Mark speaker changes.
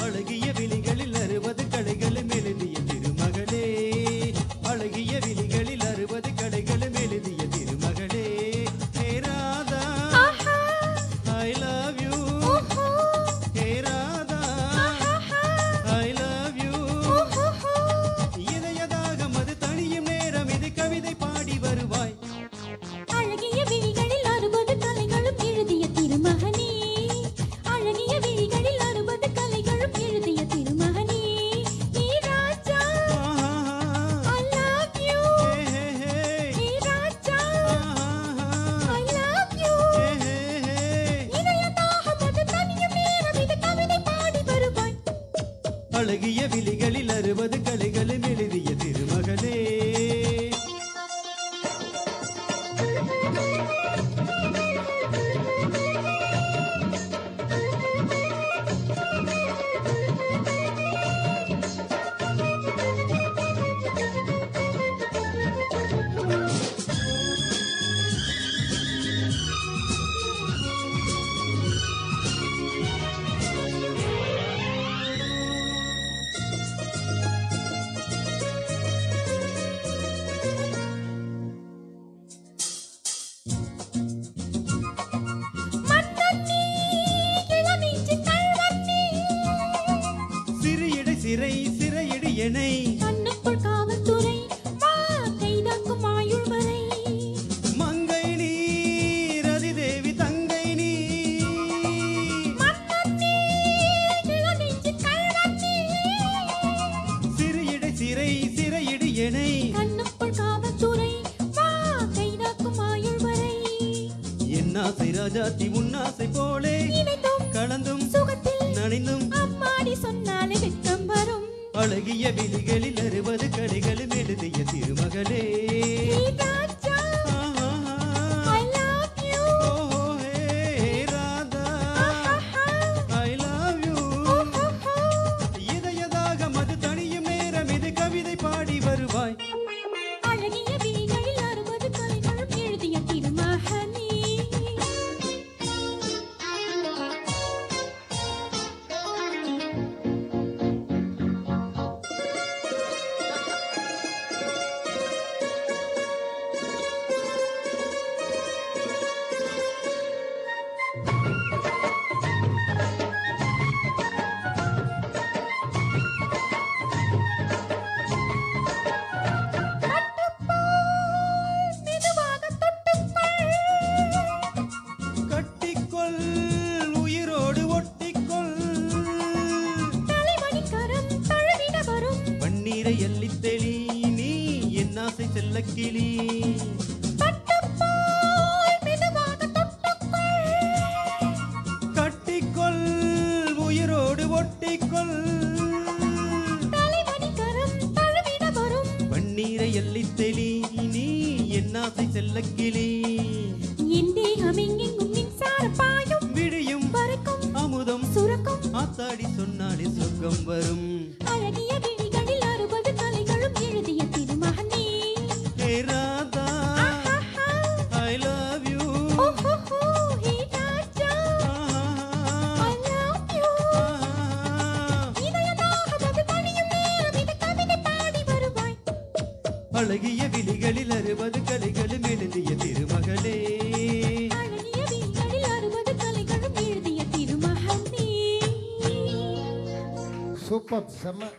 Speaker 1: அழகிய விழிகளில் 60 கலைகளும் எழுதிய திருமகளே, அழகிய விழிகளில் 60 கலைகளும் எழுதிய திருமகளே. Hey Radha I love you, hey Radha I love you. இதயதாகம் அது தனியும் நேரம் இது கவிதை பாடி வருவாய்.
Speaker 2: அழகிய விழிகளில் 60 கலைகளும் எழுதிய திருமகனே, அழகிய விழிகளில் 60 கலைகளும் எழுதிய திருமகனே. Hey Raja I love you, hey Raja I love you. இதயதாகம் அது தனியும் நேரம் இது கவிதை பாடி வருவாய்.
Speaker 1: அழகிய விழிகளில் 60 கலைகளும் எழுதிய திருமகளே. சிறை சிறையிடு என்னை
Speaker 2: கண்ணுக்குள் காவல்துறை வா கைதாக்கும் ஆயுள் வரை.
Speaker 1: மங்கை நீ ரதி தேவி தங்கை நீ சிறையிடு சிறை சிறையிடு என்னை
Speaker 2: கண்ணுக்குள் காவல்துறை வா கைதாக்கும் ஆயுள் வரை.
Speaker 1: என்னாசை ராஜாத்தி உன்னாசை போலே கலந்தும்
Speaker 2: சுகத்தில்
Speaker 1: நனைந்தும்
Speaker 2: அம்மாடி சொன்னாலே வெட்கம் வரும்.
Speaker 1: அழகிய விழிகளில் 60 கலைகளும் எழுதிய திருமகளே.
Speaker 2: Hey Raja I love you,
Speaker 1: hey Radha I love you. இதயதாகம் அது தனியும் நேரம் இது கவிதை பாடி வருவாய்.
Speaker 2: அழகிய விழிகளில் 60 கலைகளும் எழுதிய திருமகனே.
Speaker 1: கட்டிக்கொள் உயிரோடு ஒட்டிக்கொள்
Speaker 2: தலைமணிக்கரம் தழுவிட வரும்.
Speaker 1: பன்னீரை எல்லித் தெளி நீ என் ஆசை செல்லக்கிளி. கட்டிக்கொள் உயிரோடு ஒட்டிக்கொள்
Speaker 2: தலைமணிக்கரம் தழுவிட வரும்.
Speaker 1: பன்னீரை எல்லித் தெளி நீ என் ஆசை செல்லக்கிளி.
Speaker 2: என் தேகம் எங்கெங்கும் மின்சார பாயும்
Speaker 1: விடியும்
Speaker 2: வரைக்கும்
Speaker 1: அமுதம்
Speaker 2: சுரக்கும்.
Speaker 1: ஆத்தாடி சொன்னாலே சொர்க்கம் வரும்.
Speaker 2: அழகிய விழிகளில் 60 கலைகளும் எழுதிய திருமகனே.
Speaker 1: Hey Radha I love you,
Speaker 2: hey Raja I love you. இதயதாகம் அது தனியும் நேரம் இது கவிதை பாடி வருவாய்.
Speaker 1: அழகிய விழிகளில் 60 கலைகளும் எழுதிய திருமகளே.
Speaker 2: அழகிய விழிகளில் 60 கலைகளும் எழுதிய திருமகனே.
Speaker 3: சூப்பர் செம்ம.